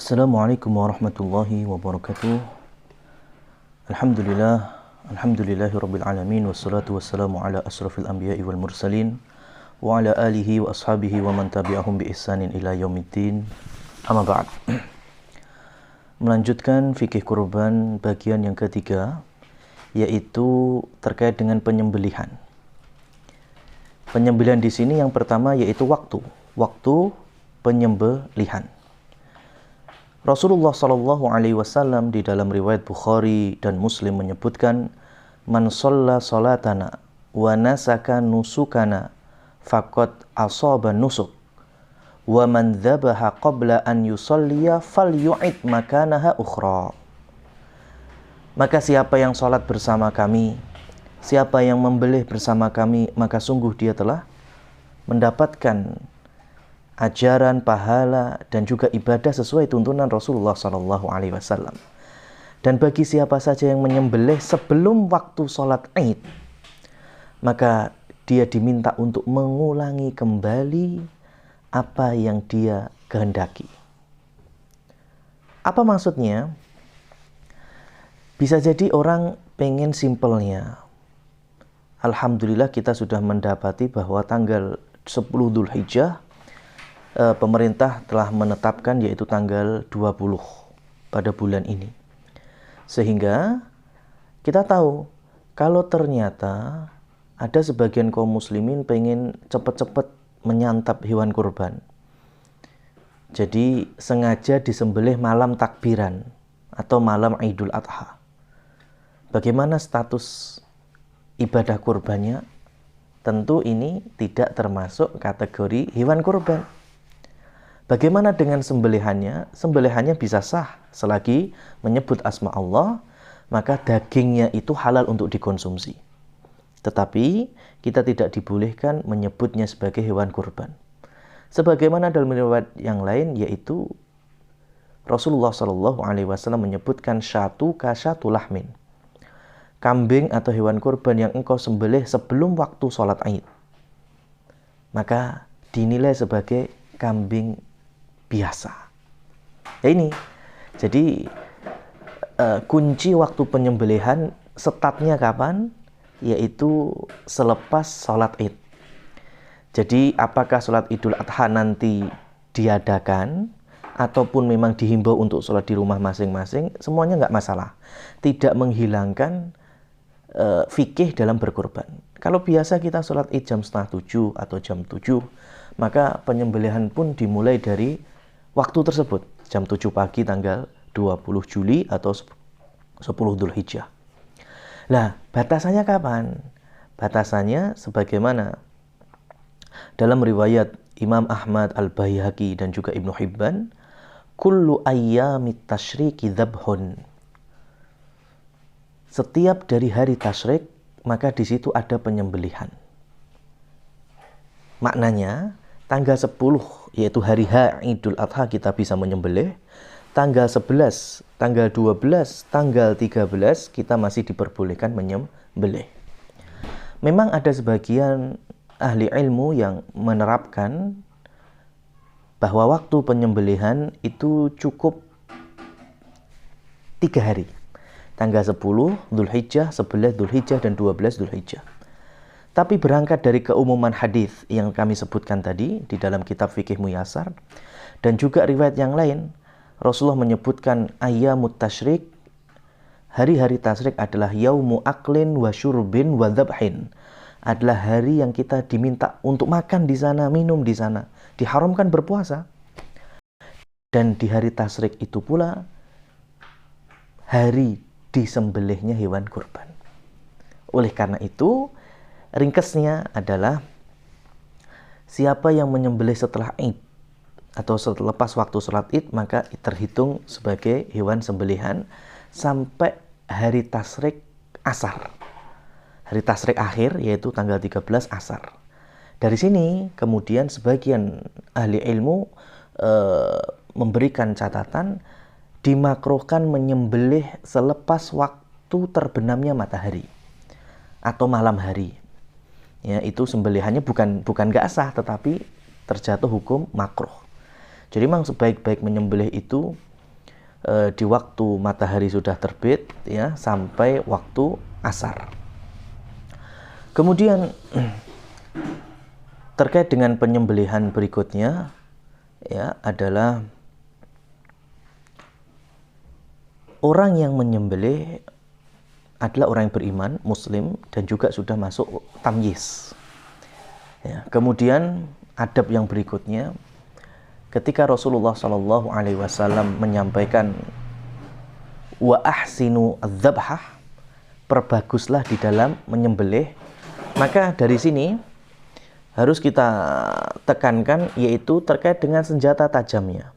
Assalamualaikum warahmatullahi wabarakatuh. Alhamdulillahi rabbil alamin, wassalatu wassalamu ala asrafil anbiya'i wal mursalin wa ala alihi wa ashabihi wa man tabi'ahum bi ihsanin ila yaumiddin. Amma ba'd. Melanjutkan fikih kurban bagian yang ketiga, yaitu terkait dengan penyembelihan. Penyembelihan di sini yang pertama yaitu waktu penyembelihan. Rasulullah Shallallahu Alaihi Wasallam di dalam riwayat Bukhari dan Muslim menyebutkan, man shalla salatana wa nasaka nusukana faqad asaba nusuk, wa man dzabaha qabla an yusalliya falyu'id makanaha ukhra. Maka siapa yang salat bersama kami, siapa yang membelih bersama kami, maka sungguh dia telah mendapatkan ajaran, pahala, dan juga ibadah sesuai tuntunan Rasulullah Sallallahu Alaihi Wasallam. Dan bagi siapa saja yang menyembelih sebelum waktu sholat Id, maka dia diminta untuk mengulangi kembali apa yang dia kehendaki. Apa maksudnya? Bisa jadi orang pengen simpelnya. Alhamdulillah kita sudah mendapati bahwa tanggal 10 Dzulhijjah pemerintah telah menetapkan yaitu tanggal 20 pada bulan ini. Sehingga kita tahu kalau ternyata ada sebagian kaum muslimin pengen cepat-cepat menyantap hewan kurban. Jadi sengaja disembelih malam takbiran atau malam Idul Adha. Bagaimana status ibadah kurbannya? Tentu ini tidak termasuk kategori hewan kurban. Bagaimana dengan sembelihannya? Sembelihannya bisa sah selagi menyebut asma Allah, maka dagingnya itu halal untuk dikonsumsi. Tetapi kita tidak dibolehkan menyebutnya sebagai hewan kurban. Sebagaimana dalam riwayat yang lain, yaitu Rasulullah Shallallahu Alaihi Wasallam menyebutkan syatu kasyatu lahmin, kambing atau hewan kurban yang engkau sembelih sebelum waktu sholat Id, maka dinilai sebagai kambing biasa. Ya ini, jadi kunci waktu penyembelihan startnya kapan? Yaitu selepas sholat Id. Jadi apakah sholat Idul Adha nanti diadakan ataupun memang dihimbau untuk sholat di rumah masing-masing, semuanya nggak masalah. Tidak menghilangkan fikih dalam berkurban. Kalau biasa kita sholat Id jam 6:30 atau jam 7, maka penyembelihan pun dimulai dari waktu tersebut, jam 7 pagi tanggal 20 Juli atau 10 Dzulhijjah. Nah, batasannya kapan? Batasannya sebagaimana dalam riwayat Imam Ahmad Al-Baihaqi dan juga Ibnu Hibban, kullu ayyamit tasyriqi dzabhun. Setiap dari hari tasyrik, maka di situ ada penyembelihan. Maknanya, tanggal 10 yaitu hari Idul Adha kita bisa menyembelih. Tanggal 11, tanggal 12, tanggal 13 kita masih diperbolehkan menyembelih. Memang ada sebagian ahli ilmu yang menerapkan bahwa waktu penyembelihan itu cukup 3 hari. Tanggal 10 Dzulhijjah, 11 Dzulhijjah, dan 12 Dzulhijjah. Tapi berangkat dari keumuman hadis yang kami sebutkan tadi di dalam kitab Fikih Muyassar dan juga riwayat yang lain, Rasulullah menyebutkan ayyamut tasyrik, hari-hari tasyrik adalah yaumu aklin wa syurbin wa dzabhin, adalah hari yang kita diminta untuk makan di sana, minum di sana, diharamkan berpuasa. Dan di hari tasyrik itu pula hari disembelihnya hewan kurban. Oleh karena itu, ringkasnya adalah siapa yang menyembelih setelah Id atau selepas waktu sholat Id, maka terhitung sebagai hewan sembelihan sampai hari tasyrik asar. Hari tasyrik akhir yaitu tanggal 13 asar. Dari sini kemudian sebagian ahli ilmu memberikan catatan dimakruhkan menyembelih selepas waktu terbenamnya matahari atau malam hari. Ya, itu sembelihannya bukan gak sah, tetapi terjatuh hukum makruh. Jadi memang sebaik-baik menyembelih itu di waktu matahari sudah terbit ya sampai waktu asar. Kemudian terkait dengan penyembelihan berikutnya ya adalah orang yang menyembelih adalah orang yang beriman, muslim, dan juga sudah masuk tamyiz. Ya, kemudian adab yang berikutnya, ketika Rasulullah SAW menyampaikan wa ahsinu adzabhah, perbaguslah di dalam menyembelih, maka dari sini harus kita tekankan yaitu terkait dengan senjata tajamnya,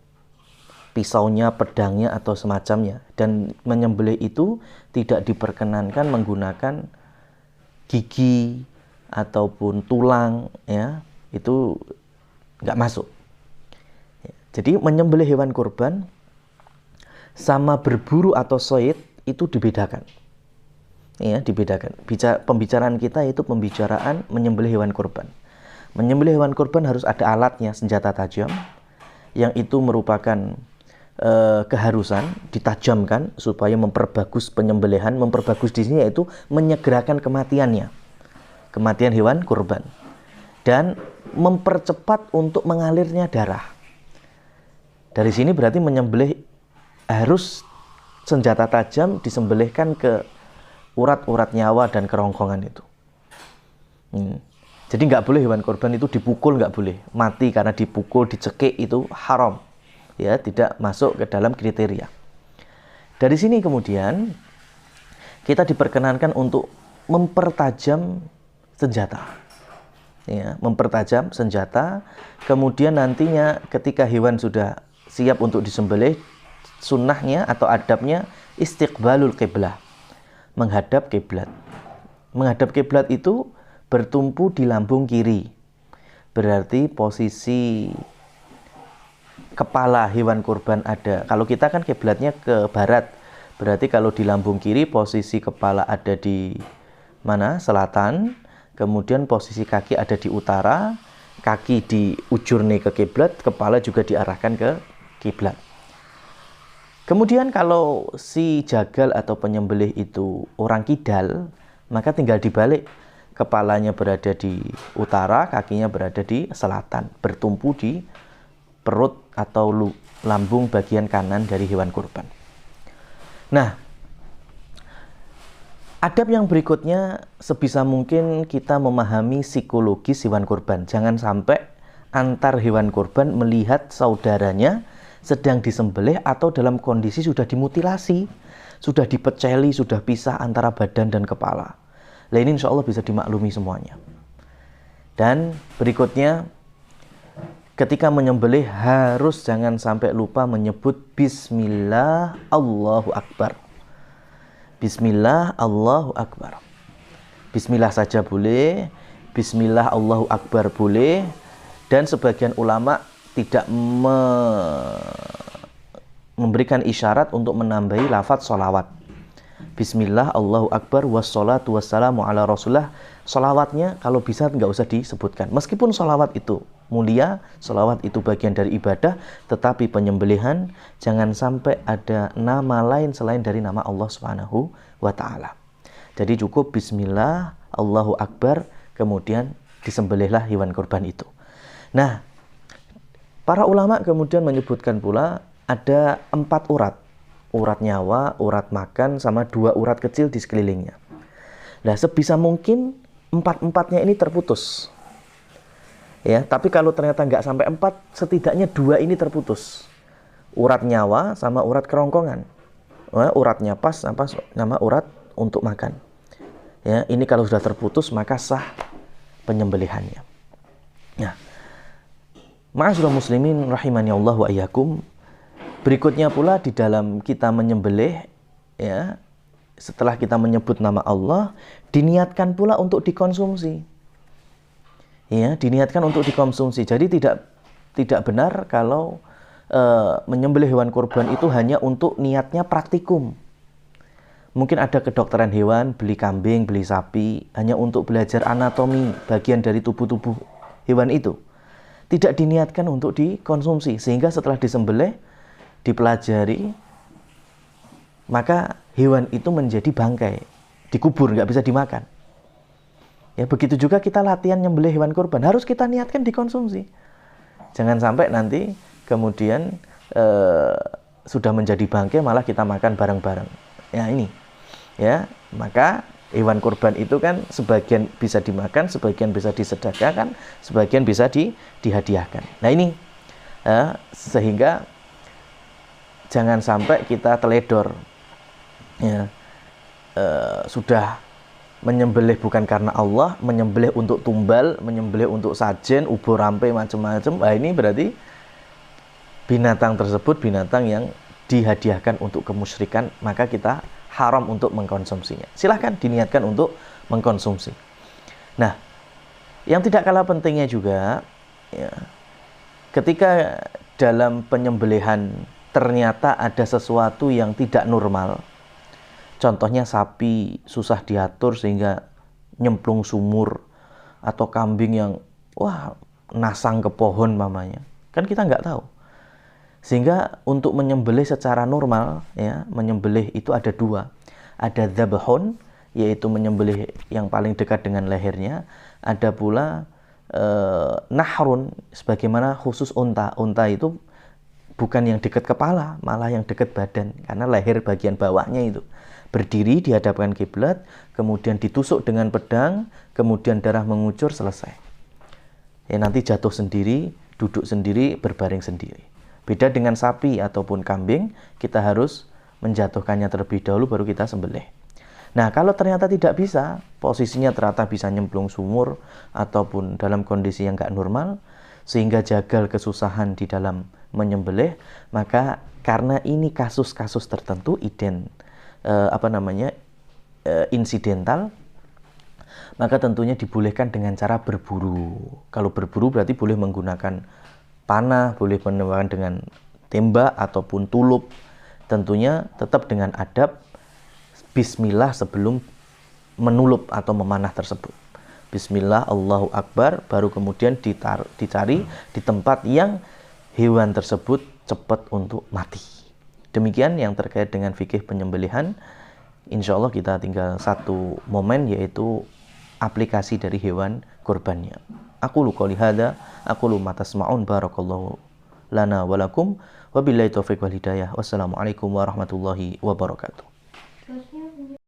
pisaunya, pedangnya atau semacamnya. Dan menyembelih itu tidak diperkenankan menggunakan gigi ataupun tulang ya, itu nggak masuk. Jadi menyembelih hewan kurban sama berburu atau soid itu dibedakan. Ya, dibedakan. Pembicaraan kita itu pembicaraan menyembelih hewan kurban. Menyembelih hewan kurban harus ada alatnya, senjata tajam, yang itu merupakan keharusan ditajamkan supaya memperbagus penyembelihan. Memperbagus di sini yaitu menyegerakan kematiannya, kematian hewan kurban, dan mempercepat untuk mengalirnya darah. Dari sini berarti menyembelih harus senjata tajam disembelihkan ke urat-urat nyawa dan kerongkongan itu. Jadi nggak boleh hewan kurban itu dipukul, nggak boleh. Mati karena dipukul, dicekik itu haram. Ya, tidak masuk ke dalam kriteria. Dari sini kemudian kita diperkenankan untuk mempertajam senjata. Ya, mempertajam senjata. Kemudian nantinya ketika hewan sudah siap untuk disembelih, sunnahnya atau adabnya istiqbalul qiblah, menghadap kiblat. Menghadap kiblat itu bertumpu di lambung kiri. Berarti posisi kepala hewan kurban ada. Kalau kita kan kiblatnya ke barat. Berarti kalau di lambung kiri posisi kepala ada di mana? Selatan. Kemudian posisi kaki ada di utara. Kaki di ujurne ke kiblat, kepala juga diarahkan ke kiblat. Kemudian kalau si jagal atau penyembelih itu orang kidal, maka tinggal dibalik. Kepalanya berada di utara, kakinya berada di selatan, bertumpu di perut atau lambung bagian kanan dari hewan kurban. Nah, adab yang berikutnya sebisa mungkin kita memahami psikologis hewan kurban. Jangan sampai antar hewan kurban melihat saudaranya sedang disembelih atau dalam kondisi sudah dimutilasi, sudah dipeceli, sudah pisah antara badan dan kepala. Nah, ini insya Allah bisa dimaklumi semuanya. Dan berikutnya, ketika menyembelih harus jangan sampai lupa menyebut Bismillah Allahu Akbar. Bismillah Allahu Akbar. Bismillah saja boleh, Bismillah Allahu Akbar boleh, dan sebagian ulama tidak memberikan isyarat untuk menambahi lafaz sholawat. Bismillah Allahu Akbar wassalatu wassalamu ala rasulullah. Sholawatnya kalau bisa nggak usah disebutkan. Meskipun sholawat itu mulia, sholawat itu bagian dari ibadah, tetapi penyembelihan jangan sampai ada nama lain selain dari nama Allah Subhanahu wa ta'ala. Jadi cukup Bismillah Allahu Akbar, kemudian disembelihlah hewan kurban itu. Nah, para ulama kemudian menyebutkan pula ada 4 urat. Urat nyawa, urat makan, sama 2 urat kecil di sekelilingnya. Nah, sebisa mungkin 4-4-nya ini terputus. Ya, tapi kalau ternyata nggak sampai 4, setidaknya 2 ini terputus. Urat nyawa sama urat kerongkongan. Uratnya pas sama urat untuk makan. Ya, ini kalau sudah terputus maka sah penyembelihannya. Nah, ma'asyiral muslimin rahimani Allah wa iyyakum. Berikutnya pula di dalam kita menyembelih, ya, setelah kita menyebut nama Allah, diniatkan pula untuk dikonsumsi. Ya, diniatkan untuk dikonsumsi. Jadi tidak benar kalau menyembelih hewan kurban itu hanya untuk niatnya praktikum. Mungkin ada kedokteran hewan, beli kambing, beli sapi, hanya untuk belajar anatomi bagian dari tubuh hewan itu. Tidak diniatkan untuk dikonsumsi, sehingga setelah disembelih dipelajari maka hewan itu menjadi bangkai, dikubur, nggak bisa dimakan. Ya, begitu juga kita latihan nyembelih hewan kurban, harus kita niatkan dikonsumsi. Jangan sampai nanti kemudian sudah menjadi bangkai malah kita makan bareng-bareng. Ya ini, ya maka hewan kurban itu kan sebagian bisa dimakan, sebagian bisa disedekahkan, sebagian bisa dihadiahkan. Nah ini, sehingga jangan sampai kita teledor, ya, sudah menyembelih bukan karena Allah, menyembelih untuk tumbal, menyembelih untuk sajen, ubur rampe macam-macam. Nah ini berarti binatang tersebut binatang yang dihadiahkan untuk kemusyrikan, maka kita haram untuk mengkonsumsinya. Silahkan diniatkan untuk mengkonsumsi. Nah, yang tidak kalah pentingnya juga, ya, ketika dalam penyembelihan ternyata ada sesuatu yang tidak normal, contohnya sapi susah diatur sehingga nyemplung sumur, atau kambing yang nasang ke pohon mamanya, kan kita nggak tahu. Sehingga untuk menyembelih secara normal, ya, menyembelih itu ada dua. Ada dzabhun, yaitu menyembelih yang paling dekat dengan lehernya. Ada pula nahrun, sebagaimana khusus unta. Unta itu bukan yang dekat kepala, malah yang dekat badan, karena leher bagian bawahnya itu berdiri di hadapan kiblat, kemudian ditusuk dengan pedang, kemudian darah mengucur, selesai. Ya, nanti jatuh sendiri, duduk sendiri, berbaring sendiri. Beda dengan sapi ataupun kambing, kita harus menjatuhkannya terlebih dahulu baru kita sembelih. Nah, kalau ternyata tidak bisa, posisinya ternyata bisa nyemplung sumur ataupun dalam kondisi yang nggak normal, sehingga jagal kesusahan di dalam menyembelih, maka karena ini kasus-kasus tertentu insidental, maka tentunya dibolehkan dengan cara berburu. Kalau berburu berarti boleh menggunakan panah, boleh menembakkan dengan tembak ataupun tulup. Tentunya tetap dengan adab bismillah sebelum menulup atau memanah tersebut. Bismillah, Allahu Akbar, baru kemudian dicari di tempat yang hewan tersebut cepat untuk mati. Demikian yang terkait dengan fikih penyembelihan. Insya Allah kita tinggal satu momen, yaitu aplikasi dari hewan kurbannya. Aqulu qouli hadza, aqulu ma tasma'un, barakallahu lana wa lakum, wabillahi taufiq wal hidayah. Wassalamualaikum warahmatullahi wabarakatuh.